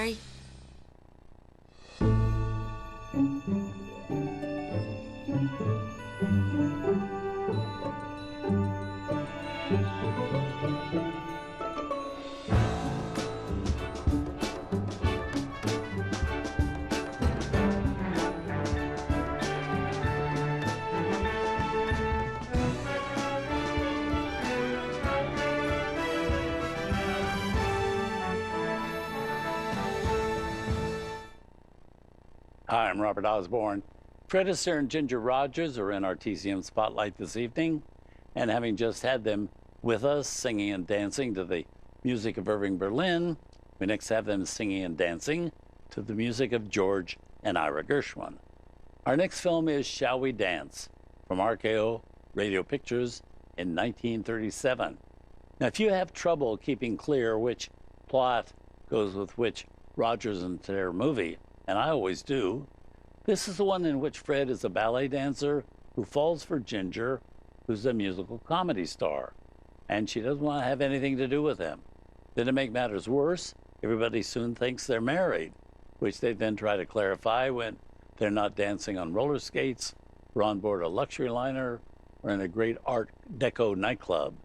sorry. Hi, I'm Robert Osborne. Fred Astaire and Ginger Rogers are in our TCM spotlight this evening, and having just had them with us singing and dancing to the music of Irving Berlin, we next have them singing and dancing to the music of George and Ira Gershwin. Our next film is Shall We Dance from RKO Radio Pictures in 1937. Now, if you have trouble keeping clear which plot goes with which Rogers and Astaire movie, and I always do, this is the one in which Fred is a ballet dancer who falls for Ginger, who's a musical comedy star, and she doesn't want to have anything to do with him. Then to make matters worse, everybody soon thinks they're married, which they then try to clarify when they're not dancing on roller skates, or on board a luxury liner, or in a great Art Deco nightclub.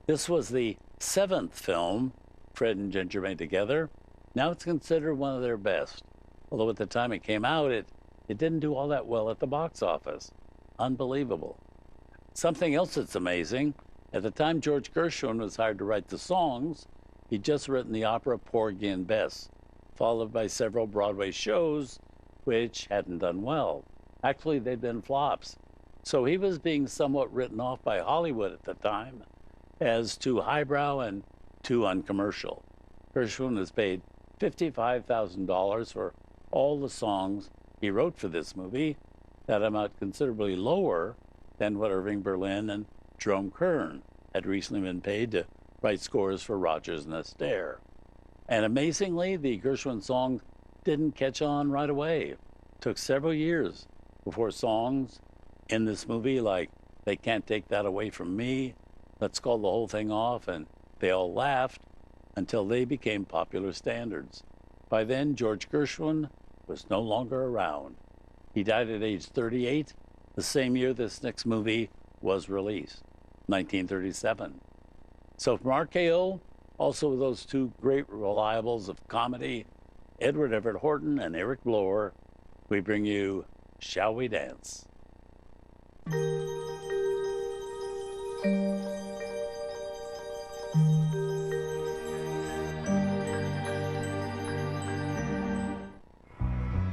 This was the 7th film Fred and Ginger made together. Now it's considered one of their best. Although at the time it came out, it didn't do all that well at the box office. Unbelievable. Something else that's amazing, at the time George Gershwin was hired to write the songs, he'd just written the opera Porgy and Bess, followed by several Broadway shows, which hadn't done well. Actually, they'd been flops. So he was being somewhat written off by Hollywood at the time as too highbrow and too uncommercial. Gershwin was paid $55,000 for all the songs he wrote for this movie, that amount considerably lower than what Irving Berlin and Jerome Kern had recently been paid to write scores for Rogers and Astaire. And amazingly, the Gershwin song didn't catch on right away. It took several years before songs in this movie like They Can't Take That Away From Me, Let's Call the Whole Thing Off, and They All Laughed, until they became popular standards. By then, George Gershwin was no longer around. He died at age 38, the same year this next movie was released, 1937. So from RKO, also those two great reliables of comedy, Edward Everett Horton and Eric Blower, we bring you Shall We Dance?